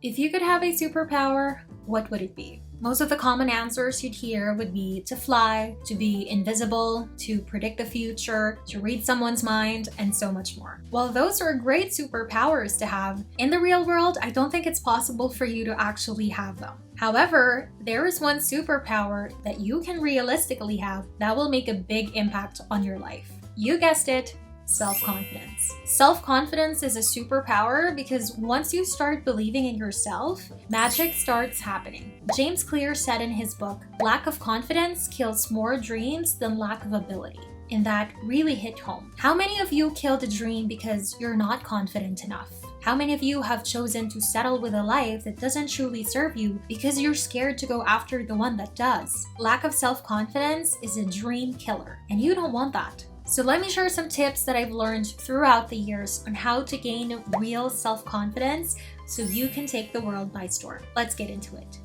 If you could have a superpower, what would it be? Most of the common answers you'd hear would be to fly, to be invisible, to predict the future, to read someone's mind, and so much more. While those are great superpowers to have, in the real world, I don't think it's possible for you to actually have them. However, there is one superpower that you can realistically have that will make a big impact on your life. You guessed it, self-confidence. Self-confidence is a superpower because once you start believing in yourself, magic starts happening. James Clear said in his book, "Lack of confidence kills more dreams than lack of ability." And that really hit home. How many of you killed a dream because you're not confident enough? How many of you have chosen to settle with a life that doesn't truly serve you because you're scared to go after the one that does? Lack of self-confidence is a dream killer, and you don't want that. So let me share some tips that I've learned throughout the years on how to gain real self-confidence so you can take the world by storm. Let's get into it.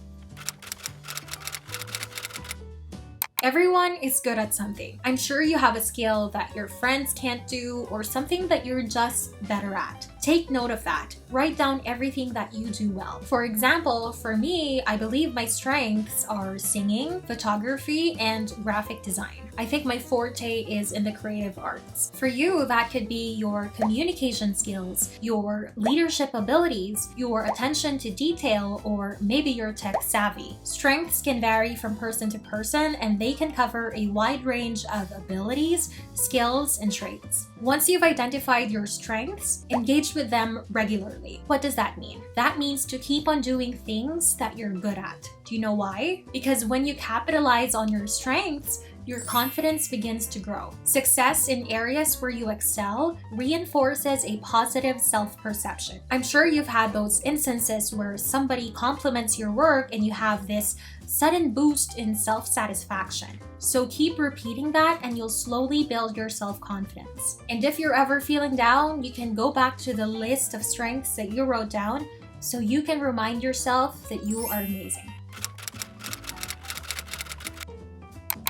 Everyone is good at something. I'm sure you have a skill that your friends can't do or something that you're just better at. Take note of that. Write down everything that you do well. For example, for me, I believe my strengths are singing, photography, and graphic design. I think my forte is in the creative arts. For you, that could be your communication skills, your leadership abilities, your attention to detail, or maybe your tech savvy. Strengths can vary from person to person, and they can cover a wide range of abilities, skills, and traits. Once you've identified your strengths, engage with them regularly. What does that mean? That means to keep on doing things that you're good at. Do you know why? Because when you capitalize on your strengths, your confidence begins to grow. Success in areas where you excel reinforces a positive self-perception. I'm sure you've had those instances where somebody compliments your work and you have this sudden boost in self-satisfaction. So keep repeating that and you'll slowly build your self-confidence. And if you're ever feeling down, you can go back to the list of strengths that you wrote down so you can remind yourself that you are amazing.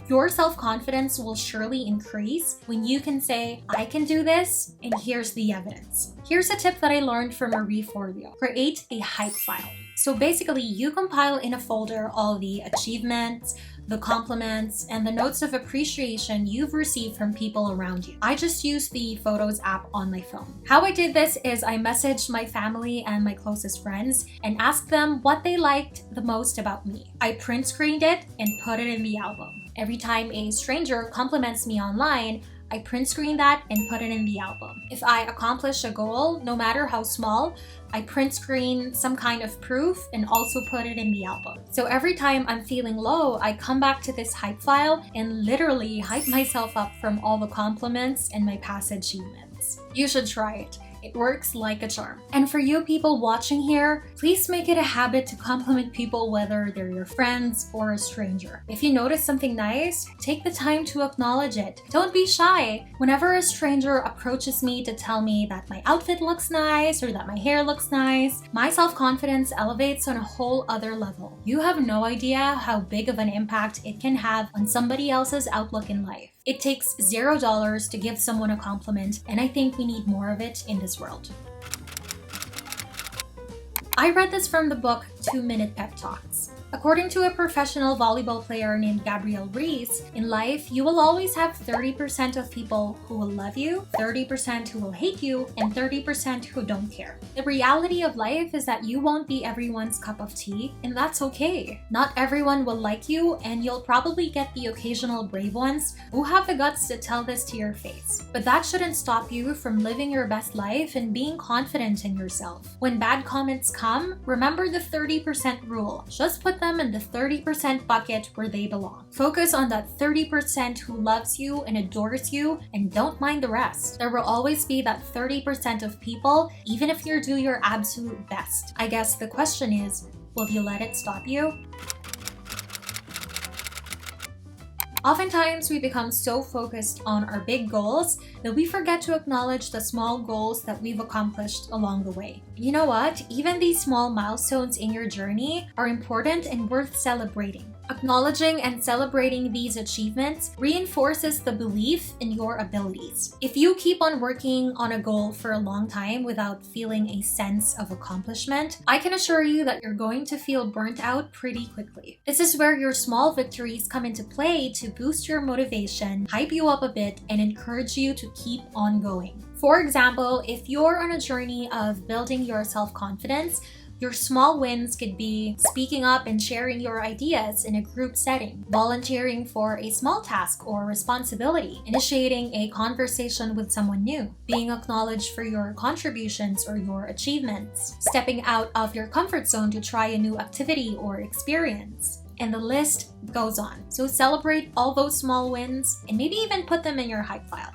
Your self-confidence will surely increase when you can say, "I can do this, and here's the evidence." Here's a tip that I learned from Marie Forleo. Create a hype file. So basically, you compile in a folder all the achievements, the compliments, and the notes of appreciation you've received from people around you. I just used the Photos app on my phone. How I did this is I messaged my family and my closest friends and asked them what they liked the most about me. I print screened it and put it in the album. Every time a stranger compliments me online, I print screen that and put it in the album. If I accomplish a goal, no matter how small, I print screen some kind of proof and also put it in the album. So every time I'm feeling low, I come back to this hype file and literally hype myself up from all the compliments and my past achievements. You should try it. It works like a charm. And for you people watching here, please make it a habit to compliment people whether they're your friends or a stranger. If you notice something nice, take the time to acknowledge it. Don't be shy. Whenever a stranger approaches me to tell me that my outfit looks nice or that my hair looks nice, my self-confidence elevates on a whole other level. You have no idea how big of an impact it can have on somebody else's outlook in life. It takes $0 to give someone a compliment, and I think we need more of it in this world. I read this from the book 2-Minute Pep Talks. According to a professional volleyball player named Gabrielle Reese, in life, you will always have 30% of people who will love you, 30% who will hate you, and 30% who don't care. The reality of life is that you won't be everyone's cup of tea, and that's okay. Not everyone will like you, and you'll probably get the occasional brave ones who have the guts to tell this to your face. But that shouldn't stop you from living your best life and being confident in yourself. When bad comments come, remember the 30% rule. Just put them in the 30% bucket where they belong. Focus on that 30% who loves you and adores you, and don't mind the rest. There will always be that 30% of people, even if you do your absolute best. I guess the question is, will you let it stop you? Oftentimes, we become so focused on our big goals that we forget to acknowledge the small goals that we've accomplished along the way. You know what? Even these small milestones in your journey are important and worth celebrating. Acknowledging and celebrating these achievements reinforces the belief in your abilities. If you keep on working on a goal for a long time without feeling a sense of accomplishment, I can assure you that you're going to feel burnt out pretty quickly. This is where your small victories come into play to boost your motivation, hype you up a bit, and encourage you to keep on going. For example, if you're on a journey of building your self-confidence, your small wins could be speaking up and sharing your ideas in a group setting, volunteering for a small task or responsibility, initiating a conversation with someone new, being acknowledged for your contributions or your achievements, stepping out of your comfort zone to try a new activity or experience. And the list goes on. So celebrate all those small wins and maybe even put them in your hype file.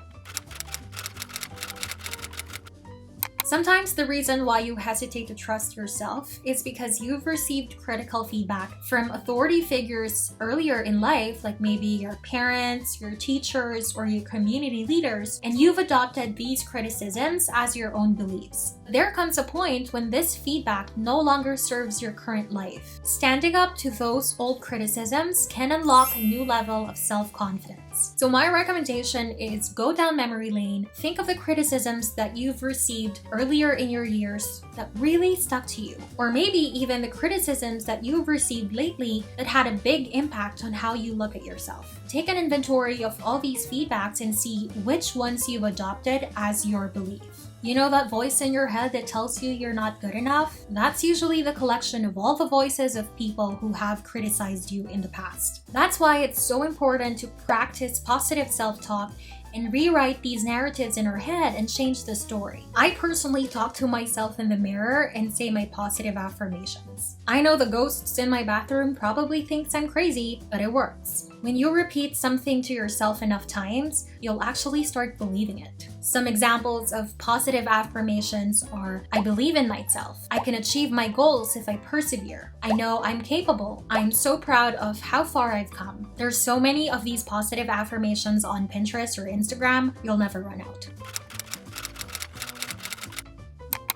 Sometimes the reason why you hesitate to trust yourself is because you've received critical feedback from authority figures earlier in life, like maybe your parents, your teachers, or your community leaders, and you've adopted these criticisms as your own beliefs. There comes a point when this feedback no longer serves your current life. Standing up to those old criticisms can unlock a new level of self-confidence. So my recommendation is go down memory lane, think of the criticisms that you've received earlier in your years that really stuck to you, or maybe even the criticisms that you've received lately that had a big impact on how you look at yourself. Take an inventory of all these feedbacks and see which ones you've adopted as your belief. You know that voice in your head that tells you you're not good enough? That's usually the collection of all the voices of people who have criticized you in the past. That's why it's so important to practice positive self-talk and rewrite these narratives in our head and change the story. I personally talk to myself in the mirror and say my positive affirmations. I know the ghosts in my bathroom probably thinks I'm crazy, but it works. When you repeat something to yourself enough times, you'll actually start believing it. Some examples of positive affirmations are: I believe in myself. I can achieve my goals if I persevere. I know I'm capable. I'm so proud of how far I've come. There's so many of these positive affirmations on Pinterest or Instagram, you'll never run out.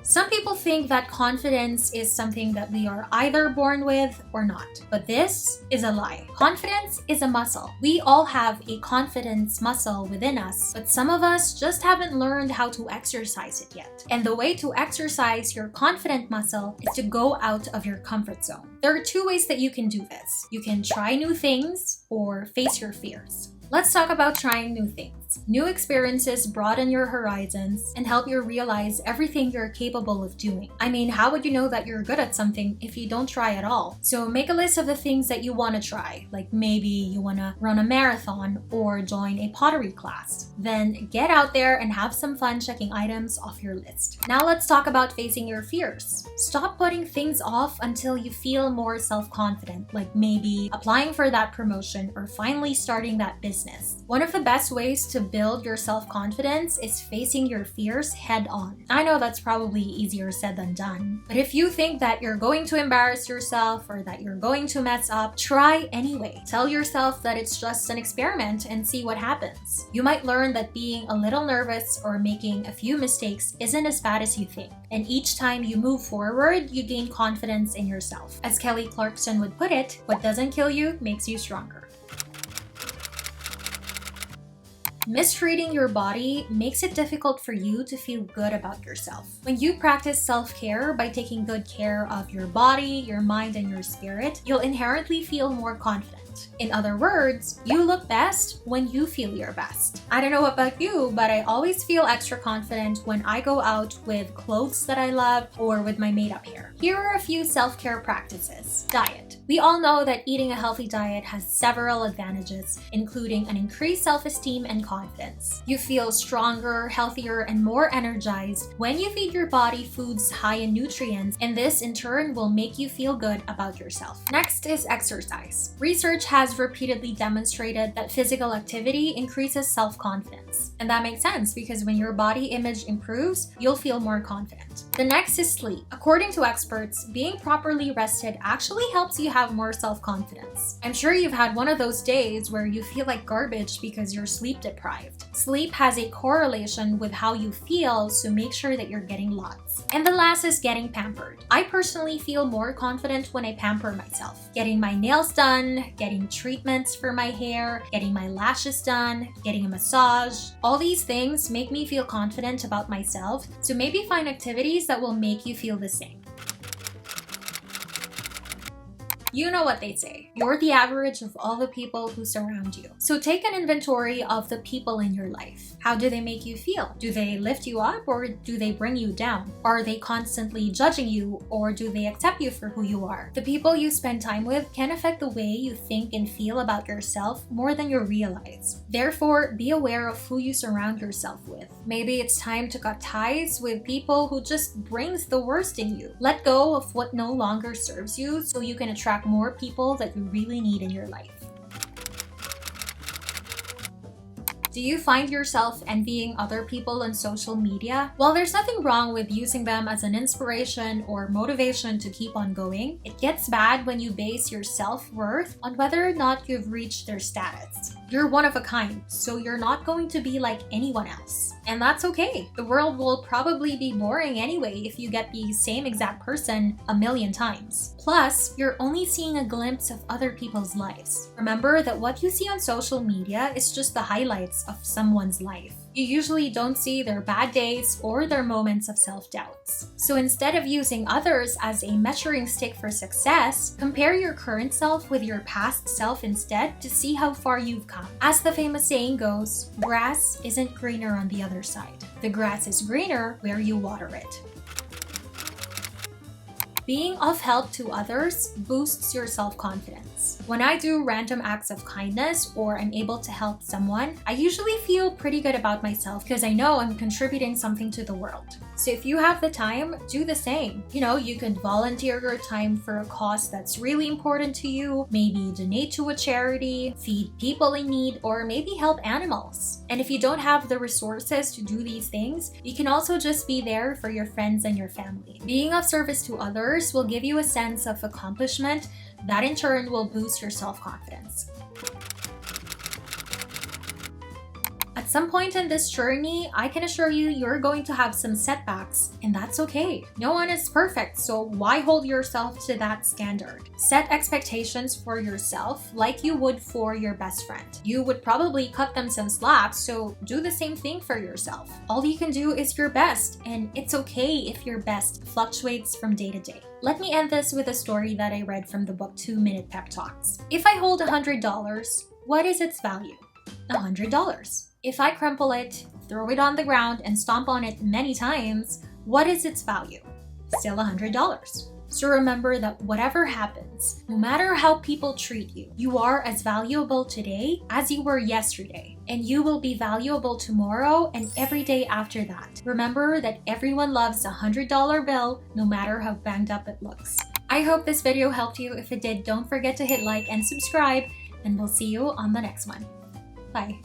Some people think that confidence is something that we are either born with or not, but this is a lie. Confidence is a muscle. We all have a confidence muscle within us, but some of us just haven't learned how to exercise it yet. And the way to exercise your confident muscle is to go out of your comfort zone. There are two ways that you can do this. You can try new things or face your fears. Let's talk about trying new things. New experiences broaden your horizons and help you realize everything you're capable of doing. I mean, how would you know that you're good at something if you don't try at all? So make a list of the things that you want to try, like maybe you want to run a marathon or join a pottery class. Then get out there and have some fun checking items off your list. Now let's talk about facing your fears. Stop putting things off until you feel more self-confident, like maybe applying for that promotion or finally starting that business. One of the best ways to build your self-confidence is facing your fears head on. I know that's probably easier said than done, but if you think that you're going to embarrass yourself or that you're going to mess up, try anyway. Tell yourself that it's just an experiment and see what happens. You might learn that being a little nervous or making a few mistakes isn't as bad as you think. And each time you move forward, you gain confidence in yourself. As Kelly Clarkson would put it, what doesn't kill you makes you stronger. Mistreating your body makes it difficult for you to feel good about yourself. When you practice self-care by taking good care of your body, your mind, and your spirit, you'll inherently feel more confident. In other words, you look best when you feel your best. I don't know about you, but I always feel extra confident when I go out with clothes that I love or with my made-up hair. Here are a few self-care practices. Diet. We all know that eating a healthy diet has several advantages, including an increased self-esteem and confidence. You feel stronger, healthier, and more energized when you feed your body foods high in nutrients, and this in turn will make you feel good about yourself. Next is exercise. Research has repeatedly demonstrated that physical activity increases self-confidence. And that makes sense because when your body image improves, you'll feel more confident. The next is sleep. According to experts, being properly rested actually helps you have more self-confidence. I'm sure you've had one of those days where you feel like garbage because you're sleep deprived. Sleep has a correlation with how you feel, so make sure that you're getting lots. And the last is getting pampered. I personally feel more confident when I pamper myself. Getting my nails done, getting treatments for my hair, getting my lashes done, getting a massage. All these things make me feel confident about myself, so maybe find activities that will make you feel the same. You know what they say, you're the average of all the people who surround you. So take an inventory of the people in your life. How do they make you feel? Do they lift you up or do they bring you down? Are they constantly judging you or do they accept you for who you are? The people you spend time with can affect the way you think and feel about yourself more than you realize. Therefore, be aware of who you surround yourself with. Maybe it's time to cut ties with people who just brings the worst in you. Let go of what no longer serves you so you can attract more people that you really need in your life. Do you find yourself envying other people on social media? While there's nothing wrong with using them as an inspiration or motivation to keep on going, it gets bad when you base your self-worth on whether or not you've reached their status. You're one of a kind, so you're not going to be like anyone else. And that's okay. The world will probably be boring anyway if you get the same exact person a million times. Plus, you're only seeing a glimpse of other people's lives. Remember that what you see on social media is just the highlights of someone's life. You usually don't see their bad days or their moments of self-doubts. So instead of using others as a measuring stick for success, compare your current self with your past self instead to see how far you've come. As the famous saying goes, grass isn't greener on the other side. The grass is greener where you water it. Being of help to others boosts your self-confidence. When I do random acts of kindness or I'm able to help someone, I usually feel pretty good about myself because I know I'm contributing something to the world. So if you have the time, do the same. You could volunteer your time for a cause that's really important to you, maybe donate to a charity, feed people in need, or maybe help animals. And if you don't have the resources to do these things, you can also just be there for your friends and your family. Being of service to others will give you a sense of accomplishment that in turn will boost your self-confidence. At some point in this journey, I can assure you you're going to have some setbacks, and that's okay. No one is perfect, so why hold yourself to that standard? Set expectations for yourself like you would for your best friend. You would probably cut them some slack, so do the same thing for yourself. All you can do is your best, and it's okay if your best fluctuates from day to day. Let me end this with a story that I read from the book 2-Minute Pep Talks. If I hold $100, what is its value? $100. If I crumple it, throw it on the ground, and stomp on it many times, what is its value? Still $100. So remember that whatever happens, no matter how people treat you, you are as valuable today as you were yesterday. And you will be valuable tomorrow and every day after that. Remember that everyone loves a $100 bill, no matter how banged up it looks. I hope this video helped you. If it did, don't forget to hit like and subscribe, and we'll see you on the next one. Bye.